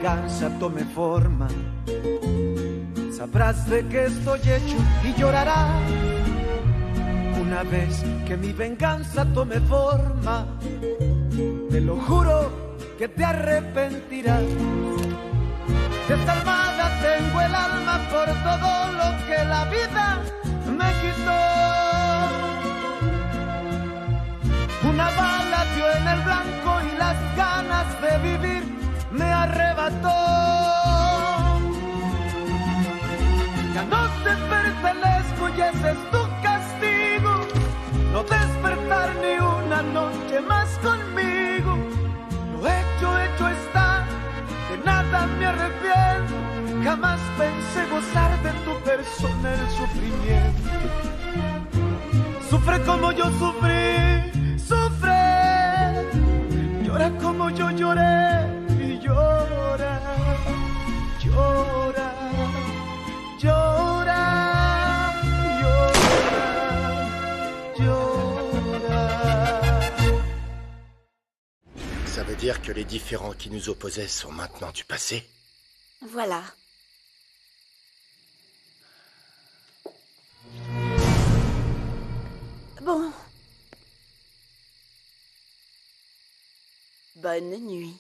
venganza tome forma, sabrás de qué estoy hecho y llorarás. Una vez que mi venganza tome forma, te lo juro que te arrepentirás. Desalmada tengo el alma por todo lo que la vida me quitó. Una bala dio en el blanco y las ganas de vivir me arrebató. Ya no te pertenezco y ese es tu castigo, no despertar ni una noche más conmigo. Lo hecho está, de nada me arrepiento. Jamás pensé gozar de tu persona el sufrimiento. Sufre como yo sufrí, sufre. Llora como yo lloré y llora, llora, llora, llora, llora. Ça veut dire que les différends qui nous opposaient sont maintenant du passé? Voilà. Bon. Bonne nuit.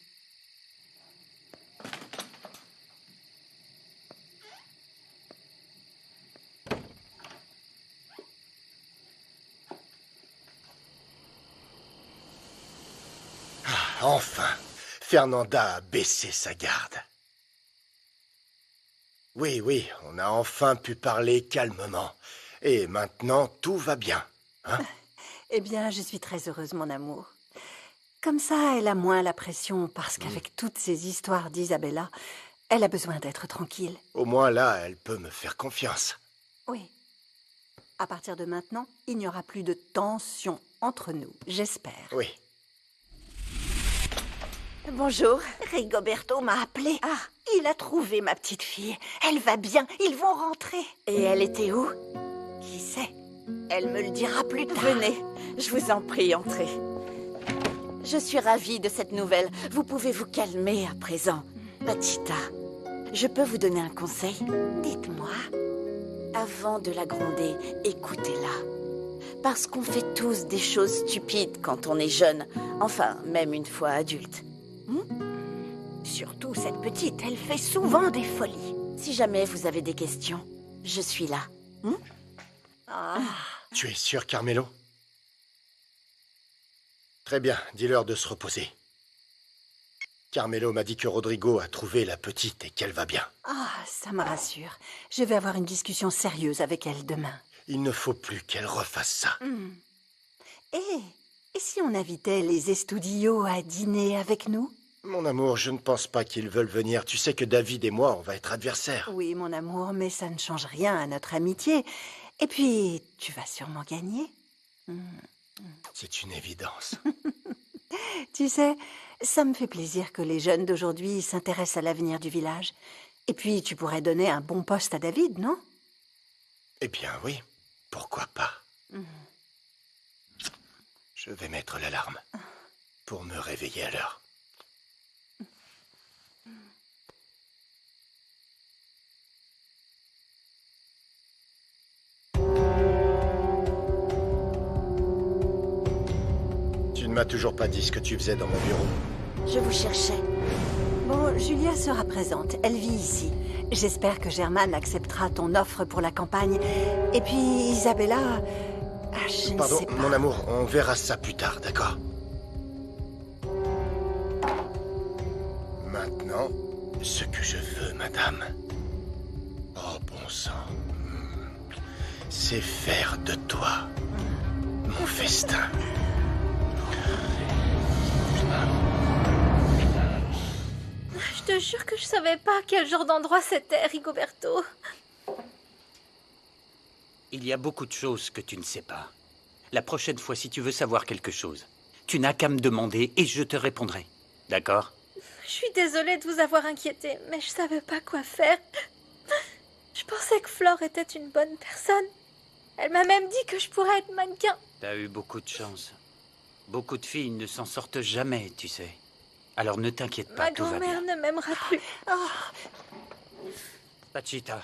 Enfin, Fernanda a baissé sa garde. Oui, on a enfin pu parler calmement. Et maintenant, tout va bien, hein? Eh bien, je suis très heureuse, mon amour. Comme ça, elle a moins la pression, parce qu'avec toutes ces histoires d'Isabella, elle a besoin d'être tranquille. Au moins là, elle peut me faire confiance. Oui. À partir de maintenant, il n'y aura plus de tension entre nous, j'espère. Oui. Bonjour. Rigoberto m'a appelé. Ah, il a trouvé ma petite fille. Elle va bien, ils vont rentrer. Et elle était où? Qui sait? Elle me le dira plus tard. Venez, je vous en prie, entrez. Je suis ravie de cette nouvelle. Vous pouvez vous calmer à présent. Patita, je peux vous donner un conseil? Dites-moi. Avant de la gronder, écoutez-la. Parce qu'on fait tous des choses stupides quand on est jeune. Enfin, même une fois adulte. Surtout cette petite, elle fait souvent des folies. Si jamais vous avez des questions, je suis là. Tu es sûr, Carmelo? Très bien, dis-leur de se reposer. Carmelo m'a dit que Rodrigo a trouvé la petite et qu'elle va bien. Ah, ça me rassure. Je vais avoir une discussion sérieuse avec elle demain. Il ne faut plus qu'elle refasse ça. Et si on invitait les Estudillo à dîner avec nous? Mon amour, je ne pense pas qu'ils veulent venir. Tu sais que David et moi, on va être adversaires. Oui, mon amour, mais ça ne change rien à notre amitié. Et puis, tu vas sûrement gagner. C'est une évidence. Tu sais, ça me fait plaisir que les jeunes d'aujourd'hui s'intéressent à l'avenir du village. Et puis, tu pourrais donner un bon poste à David, non? Eh bien, oui. Pourquoi pas? Je vais mettre l'alarme pour me réveiller à l'heure. Tu ne m'as toujours pas dit ce que tu faisais dans mon bureau. Je vous cherchais. Bon, Julia sera présente. Elle vit ici. J'espère que Germaine acceptera ton offre pour la campagne. Et puis, Isabella... Ah, je Pardon, ne sais pas. mon amour, on verra ça plus tard, d'accord? Maintenant, ce que je veux, madame... Oh, bon sang... C'est faire de toi mon festin. Je te jure que je savais pas quel genre d'endroit c'était, Rigoberto. Il y a beaucoup de choses que tu ne sais pas. La prochaine fois, si tu veux savoir quelque chose, tu n'as qu'à me demander et je te répondrai. D'accord? Je suis désolée de vous avoir inquiété, mais je savais pas quoi faire. Je pensais que Flore était une bonne personne. Elle m'a même dit que je pourrais être mannequin. T'as eu beaucoup de chance. Beaucoup de filles ne s'en sortent jamais, tu sais. Alors ne t'inquiète pas, Ma tout va grand-mère bien. ne m'aimera plus. Pachita,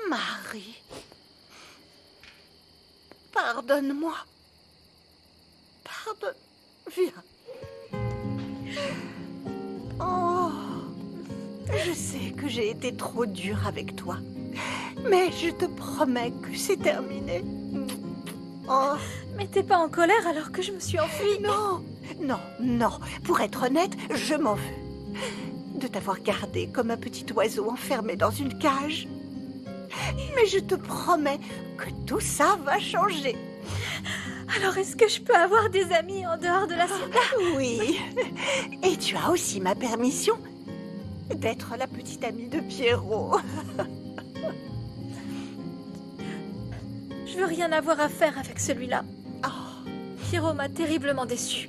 Marie. Pardonne-moi. Pardonne. Viens. Oh. Je sais que j'ai été trop dure avec toi. Mais je te promets que c'est terminé. Oh. Mais t'es pas en colère alors que je me suis enfuie. Non, non, non. Pour être honnête, je m'en veux. De t'avoir gardé comme un petit oiseau enfermé dans une cage. Mais je te promets que tout ça va changer. Alors est-ce que je peux avoir des amis en dehors de la ciudad? Oui. Et tu as aussi ma permission d'être la petite amie de Pierrot. Je veux rien avoir à faire avec celui-là. Oh. Pierrot m'a terriblement déçue.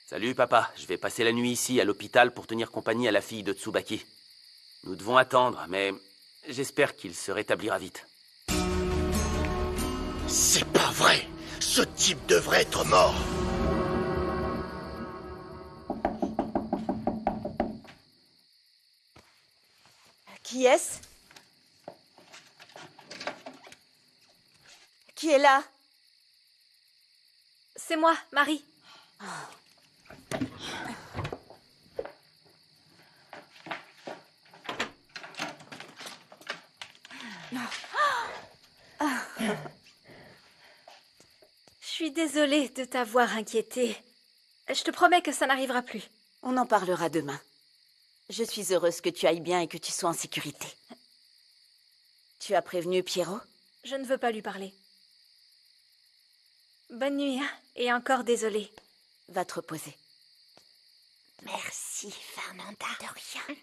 Salut papa, je vais passer la nuit ici à l'hôpital pour tenir compagnie à la fille de Tsubaki. Nous devons attendre, mais j'espère qu'il se rétablira vite. C'est pas vrai. Ce type devrait être mort. Qui est-ce? Qui est là? C'est moi, Marie. Je suis désolée de t'avoir inquiétée. Je te promets que ça n'arrivera plus. On en parlera demain. Je suis heureuse que tu ailles bien et que tu sois en sécurité. Tu as prévenu Pierrot? Je ne veux pas lui parler. Bonne nuit, hein, et encore désolée. Va te reposer. Merci, Fernanda. De rien.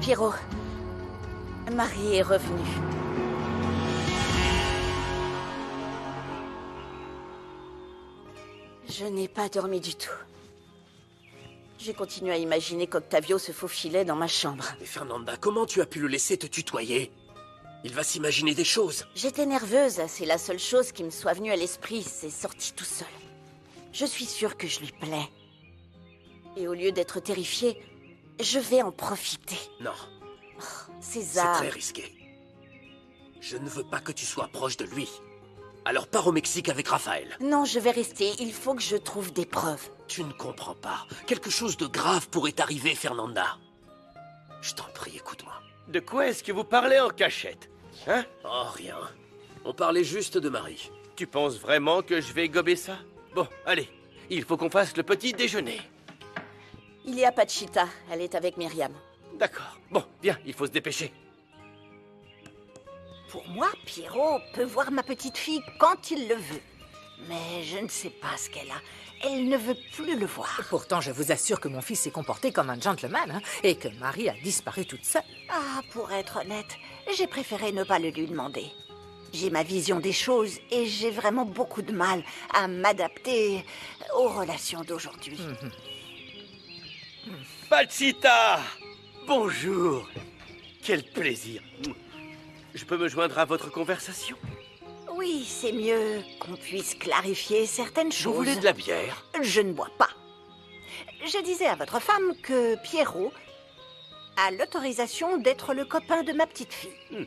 Pierrot, Marie est revenue. Je n'ai pas dormi du tout. J'ai continué à imaginer qu'Octavio se faufilait dans ma chambre. Mais Fernanda, comment tu as pu le laisser te tutoyer? Il va s'imaginer des choses. J'étais nerveuse, c'est la seule chose qui me soit venue à l'esprit, c'est sorti tout seul. Je suis sûre que je lui plais. Et au lieu d'être terrifiée, je vais en profiter. Non, César... c'est très risqué. Je ne veux pas que tu sois proche de lui. Alors pars au Mexique avec Raphaël. Non, je vais rester. Il faut que je trouve des preuves. Tu ne comprends pas. Quelque chose de grave pourrait arriver, Fernanda. Je t'en prie, écoute-moi. De quoi est-ce que vous parlez en cachette? Hein? Oh, rien. On parlait juste de Marie. Tu penses vraiment que je vais gober ça? Bon, allez, il faut qu'on fasse le petit déjeuner. Il y a Pachita. Elle est avec Myriam. D'accord. Bon, viens, il faut se dépêcher. Pour moi, Pierrot peut voir ma petite fille quand il le veut. Mais je ne sais pas ce qu'elle a. Elle ne veut plus le voir. Pourtant, je vous assure que mon fils s'est comporté comme un gentleman, hein, et que Marie a disparu toute seule. Ah, pour être honnête, j'ai préféré ne pas le lui demander. J'ai ma vision des choses et j'ai vraiment beaucoup de mal à m'adapter aux relations d'aujourd'hui. Pachita! Bonjour! Quel plaisir! Je peux me joindre à votre conversation? Oui, c'est mieux qu'on puisse clarifier certaines Vous choses. voulez de la bière? Je ne bois pas. Je disais à votre femme que Pierrot a l'autorisation d'être le copain de ma petite fille.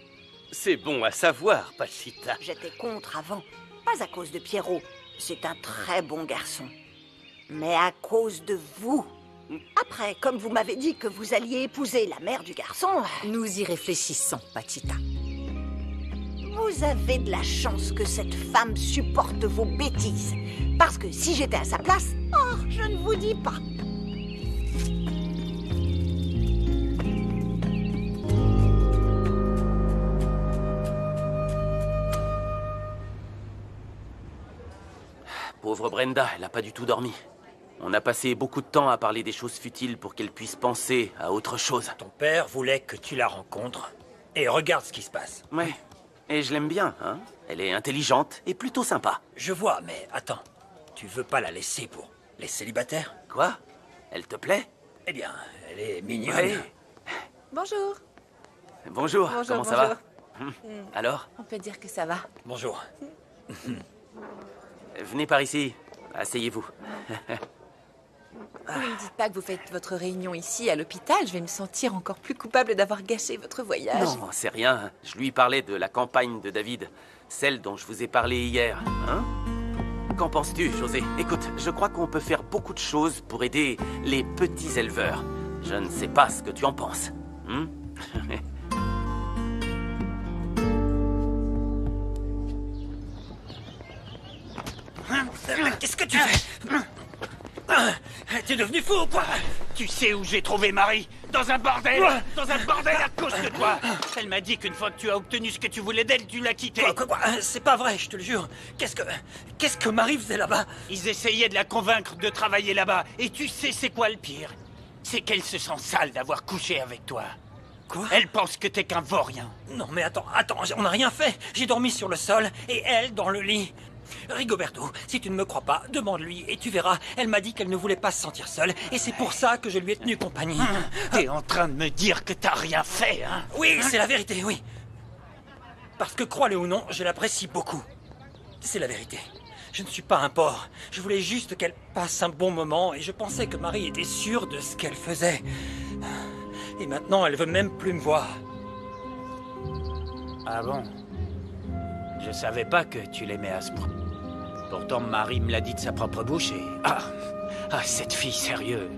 C'est bon à savoir, Pachita. J'étais contre avant, pas à cause de Pierrot. C'est un très bon garçon. Mais à cause de vous. Après, comme vous m'avez dit que vous alliez épouser la mère du garçon, Nous y réfléchissons, Pachita. vous avez de la chance que cette femme supporte vos bêtises. Parce que si j'étais à sa place, oh, je ne vous dis pas. Pauvre Brenda, elle n'a pas du tout dormi. On a passé beaucoup de temps à parler des choses futiles pour qu'elle puisse penser à autre chose. Ton père voulait que tu la rencontres. Et regarde ce qui se passe. Ouais, et je l'aime bien, hein. Elle est intelligente et plutôt sympa. Je vois, mais attends. Tu veux pas la laisser pour les célibataires? Quoi? Elle te plaît? Eh bien, elle est mignonne. Ouais. Bonjour. Bonjour, Bonjour, comment ça va? Alors? On peut dire que ça va. Bonjour. Venez par ici, asseyez-vous. Ne me dites pas que vous faites votre réunion ici, à l'hôpital. Je vais me sentir encore plus coupable d'avoir gâché votre voyage. Non, c'est rien. Je lui parlais de la campagne de David, celle dont je vous ai parlé hier. Hein? Qu'en penses-tu, José? Écoute, je crois qu'on peut faire beaucoup de choses pour aider les petits éleveurs. Je ne sais pas ce que tu en penses. Qu'est-ce que tu fais? T'es devenu fou ou quoi? Tu sais où j'ai trouvé Marie? Dans un bordel! Dans un bordel à cause de toi! Elle m'a dit qu'une fois que tu as obtenu ce que tu voulais d'elle, tu l'as quittée. Quoi? C'est pas vrai, je te le jure. Qu'est-ce que Marie faisait là-bas? Ils essayaient de la convaincre de travailler là-bas. Et tu sais c'est quoi le pire? C'est qu'elle se sent sale d'avoir couché avec toi. Quoi? Elle pense que t'es qu'un vaurien. Non mais attends, on n'a rien fait. J'ai dormi sur le sol et elle dans le lit. Rigoberto, si tu ne me crois pas, demande-lui et tu verras. Elle m'a dit qu'elle ne voulait pas se sentir seule et c'est pour ça que je lui ai tenu compagnie. T'es en train de me dire que t'as rien fait, hein? Oui, c'est la vérité, oui. Parce que, crois-le ou non, je l'apprécie beaucoup. C'est la vérité. Je ne suis pas un porc. Je voulais juste qu'elle passe un bon moment et je pensais que Marie était sûre de ce qu'elle faisait. Et maintenant, elle veut même plus me voir. Ah bon? Je savais pas que tu l'aimais à ce point. Pourtant, Marie me l'a dit de sa propre bouche et... Ah, cette fille, sérieux.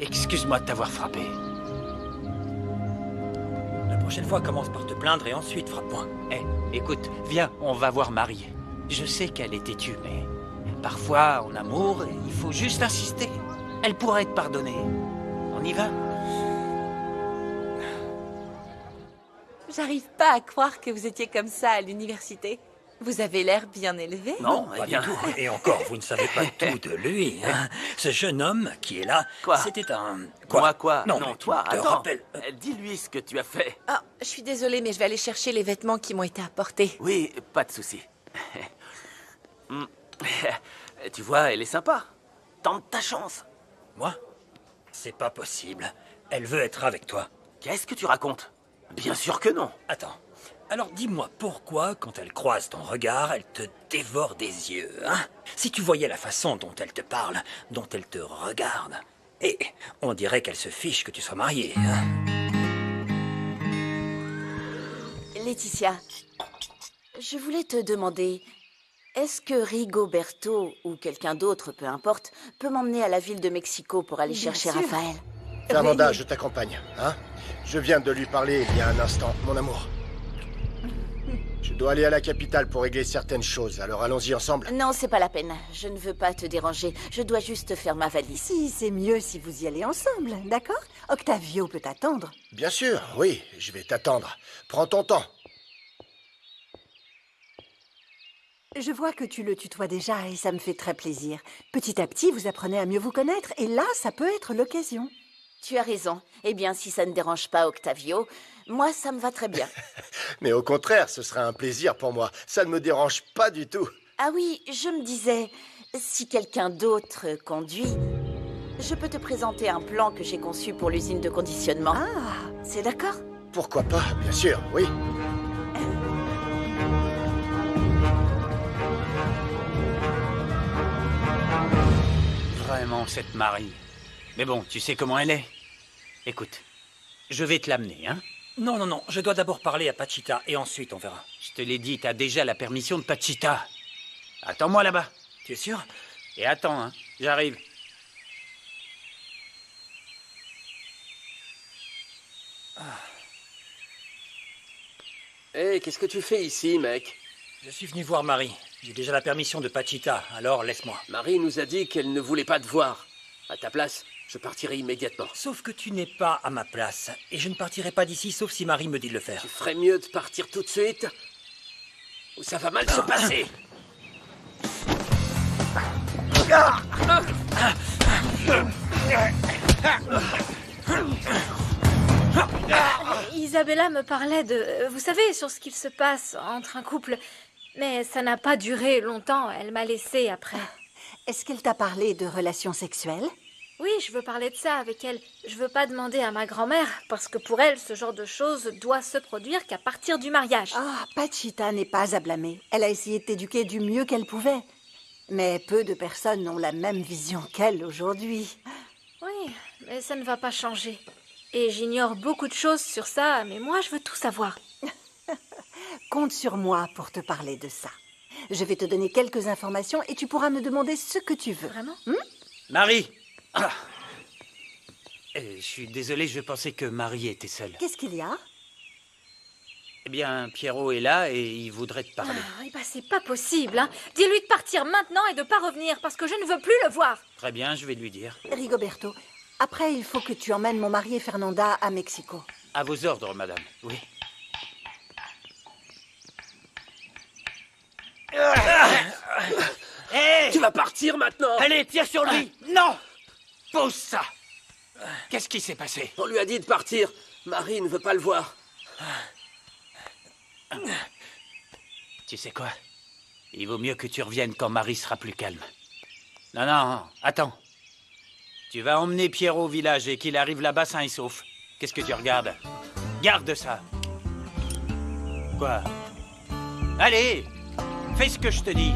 Excuse-moi de t'avoir frappé. La prochaine fois, commence par te plaindre et ensuite frappe-moi. Écoute, viens, on va voir Marie. Je sais qu'elle est têtue, mais... Parfois, en amour, il faut juste insister. Elle pourrait te pardonner. On y va? J'arrive pas à croire que vous étiez comme ça à l'université. Vous avez l'air bien élevé. Non, Pas du tout. Et encore, vous ne savez pas tout de lui. Hein. Ce jeune homme qui est là, Quoi? c'était un... Quoi? Non, Non, mais tu toi, te attends. rappelles... Dis-lui ce que tu as fait. Ah, je suis désolée, mais je vais aller chercher les vêtements qui m'ont été apportés. Oui, pas de souci. Tu vois, elle est sympa. Tente ta chance. Moi? C'est pas possible. Elle veut être avec toi. Qu'est-ce que tu racontes? Bien sûr que non. Attends. Alors dis-moi pourquoi, quand elle croise ton regard, elle te dévore des yeux, hein? Si tu voyais la façon dont elle te parle, dont elle te regarde. Et on dirait qu'elle se fiche que tu sois marié, hein? Laetitia, je voulais te demander, est-ce que Rigoberto, ou quelqu'un d'autre, peu importe, peut m'emmener à la ville de Mexico pour aller Bien chercher sûr. Raphaël? Fernanda, je t'accompagne, hein? Je viens de lui parler il y a un instant, mon amour. Je dois aller à la capitale pour régler certaines choses, alors allons-y ensemble. Non, c'est pas la peine. Je ne veux pas te déranger. Je dois juste faire ma valise. Si, c'est mieux si vous y allez ensemble, d'accord? Octavio peut attendre. Bien sûr, oui, je vais t'attendre. Prends ton temps. Je vois que tu le tutoies déjà et ça me fait très plaisir. Petit à petit, vous apprenez à mieux vous connaître et là, ça peut être l'occasion. Tu as raison. Eh bien, si ça ne dérange pas Octavio, moi, ça me va très bien. Mais au contraire, ce sera un plaisir pour moi. Ça ne me dérange pas du tout. Ah oui, je me disais, si quelqu'un d'autre conduit, je peux te présenter un plan que j'ai conçu pour l'usine de conditionnement. Ah, C'est d'accord? Pourquoi pas, bien sûr, oui. Vraiment, cette Marie. Mais bon, tu sais comment elle est. Écoute, Je vais te l'amener, hein. Non, non, non, je dois d'abord parler à Pachita et ensuite on verra. Je te l'ai dit, t'as déjà la permission de Pachita. Attends-moi là-bas. Tu es sûr? Et attends, hein, j'arrive. Hé, qu'est-ce que tu fais ici, mec? Je suis venu voir Marie. J'ai déjà la permission de Pachita, alors laisse-moi. Marie nous a dit qu'elle ne voulait pas te voir. À ta place, je partirai immédiatement. Sauf que tu n'es pas à ma place, et je ne partirai pas d'ici sauf si Marie me dit de le faire. Tu ferais mieux de partir tout de suite, ou ça va mal se passer. Isabella me parlait de... Vous savez, sur ce qu'il se passe entre un couple. Mais ça n'a pas duré longtemps, elle m'a laissée après. Est-ce qu'elle t'a parlé de relations sexuelles? Oui, je veux parler de ça avec elle. Je veux pas demander à ma grand-mère, parce que pour elle, ce genre de choses doit se produire qu'à partir du mariage. Ah, Pachita n'est pas à blâmer. Elle a essayé de t'éduquer du mieux qu'elle pouvait. Mais peu de personnes ont la même vision qu'elle aujourd'hui. Oui, mais ça ne va pas changer. Et j'ignore beaucoup de choses sur ça, mais moi, je veux tout savoir. Compte sur moi pour te parler de ça. Je vais te donner quelques informations et tu pourras me demander ce que tu veux. Vraiment? Marie! Ah. Je suis désolé, je pensais que Marie était seule. Qu'est-ce qu'il y a? Eh bien, Pierrot est là et il voudrait te parler. Ah, ben c'est pas possible, hein. Dis-lui de partir maintenant et de pas revenir, parce que je ne veux plus le voir. Très bien, je vais lui dire. Rigoberto, après, il faut que tu emmènes mon mari et Fernanda à Mexico. À vos ordres, madame. Oui. Hey, tu vas partir maintenant? Allez, tire sur lui. Non! Pose ça. Qu'est-ce qui s'est passé? On lui a dit de partir. Marie ne veut pas le voir. Tu sais quoi? Il vaut mieux que tu reviennes quand Marie sera plus calme. Non, non, attends. Tu vas emmener Pierrot au village et qu'il arrive là-bas sain et sauf. Qu'est-ce que tu regardes? Garde ça. Quoi? Allez! Fais ce que je te dis.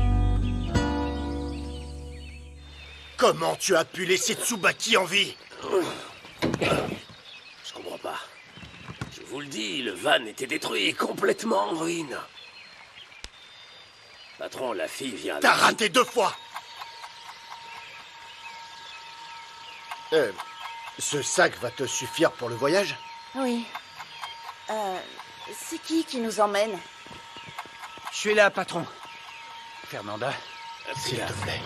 Comment tu as pu laisser Tsubaki en vie? Je comprends pas. Je vous le dis, le van était détruit, complètement en ruine. Patron, la fille vient... T'as raté 2 fois. Ce sac va te suffire pour le voyage? Oui. C'est qui nous emmène? Je suis là, patron. Fernanda, s'il te plaît.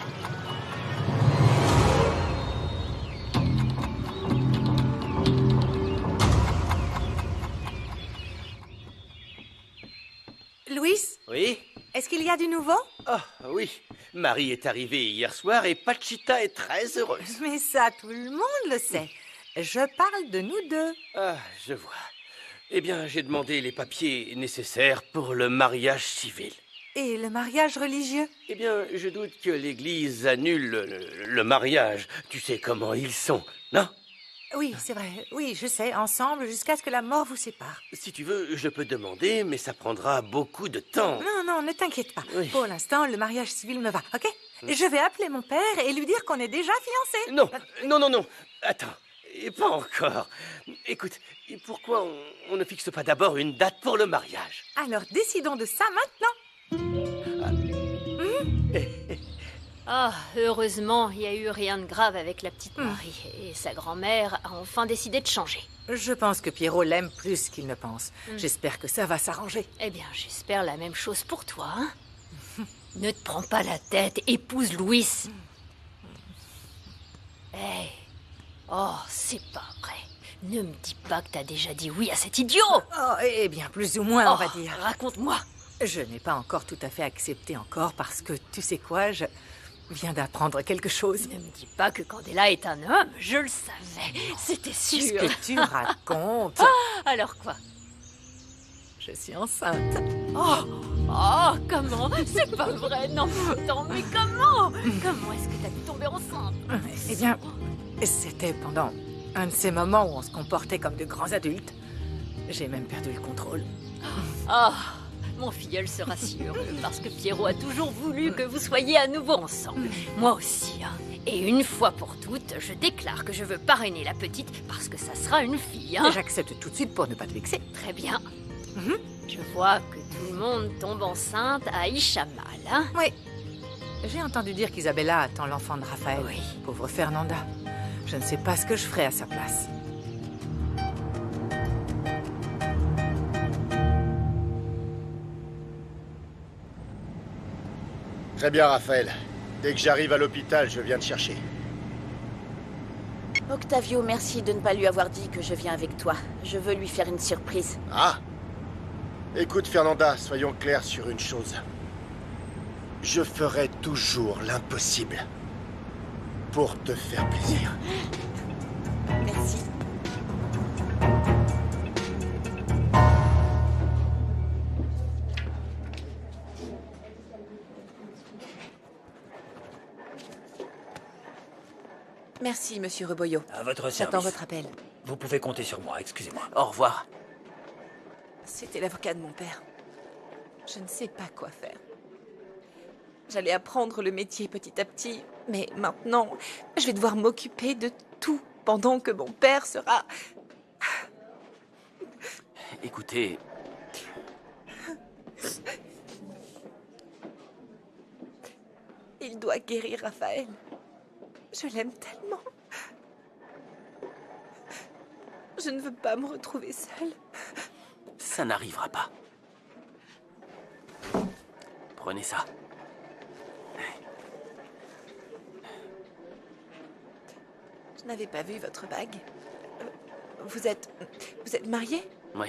Louis, Oui? est-ce qu'il y a du nouveau? Ah, oui. Marie est arrivée hier soir et Pachita est très heureuse. Mais ça, tout le monde le sait. Je parle de nous deux. Ah, je vois. Eh bien, j'ai demandé les papiers nécessaires pour le mariage civil. Et le mariage religieux? Eh bien, je doute que l'Église annule le mariage. Tu sais comment ils sont, non? Oui, c'est vrai. Oui, je sais, ensemble, jusqu'à ce que la mort vous sépare. Si tu veux, je peux demander, mais ça prendra beaucoup de temps. Non, non, ne t'inquiète pas. Oui. Pour l'instant, le mariage civil me va, ok? Je vais appeler mon père et lui dire qu'on est déjà fiancés. Non, non, non, non. Attends, et pas encore. Écoute, et pourquoi on ne fixe pas d'abord une date pour le mariage? Alors, décidons de ça maintenant. Oh, heureusement, il n'y a eu rien de grave avec la petite Marie. Et sa grand-mère a enfin décidé de changer. Je pense que Pierrot l'aime plus qu'il ne pense. J'espère que ça va s'arranger. Eh bien, j'espère la même chose pour toi, hein. Ne te prends pas la tête, épouse Louis. Hey. Oh, c'est pas vrai. Ne me dis pas que t'as déjà dit oui à cet idiot. Oh, eh bien, plus ou moins, on va dire. Raconte-moi. Je n'ai pas encore tout à fait accepté encore parce que, tu sais quoi, je viens d'apprendre quelque chose. Ne me dis pas que Candela est un homme. Je le savais. C'était sûr. Qu'est-ce que tu racontes? Alors quoi? Je suis enceinte. Oh, comment? C'est pas vrai, non. Non, mais comment? Comment est-ce que t'as pu tomber enceinte? Eh bien, c'était pendant un de ces moments où on se comportait comme de grands adultes. J'ai même perdu le contrôle. Oh, mon filleul sera si heureux parce que Pierrot a toujours voulu que vous soyez à nouveau ensemble. Moi aussi, hein. Et une fois pour toutes, je déclare que je veux parrainer la petite parce que ça sera une fille, hein. J'accepte tout de suite pour ne pas te vexer. Très bien. Je vois que tout le monde tombe enceinte à Ishamal, hein. Oui. J'ai entendu dire qu'Isabella attend l'enfant de Raphaël. Oui. Pauvre Fernanda. Je ne sais pas ce que je ferais à sa place. Très bien, Raphaël. Dès que j'arrive à l'hôpital, je viens te chercher. Octavio, merci de ne pas lui avoir dit que je viens avec toi. Je veux lui faire une surprise. Ah! Écoute, Fernanda, soyons clairs sur une chose. Je ferai toujours l'impossible pour te faire plaisir. Merci. Merci, monsieur Reboyo. À votre service. J'attends votre appel. Vous pouvez compter sur moi, excusez-moi. Au revoir. C'était l'avocat de mon père. Je ne sais pas quoi faire. J'allais apprendre le métier petit à petit, mais maintenant, je vais devoir m'occuper de tout pendant que mon père sera... Écoutez, Il doit guérir Raphaël. Je l'aime tellement. Je ne veux pas me retrouver seule. ça n'arrivera pas. Prenez ça. Je n'avais pas vu votre bague. Vous êtes marié ? Oui.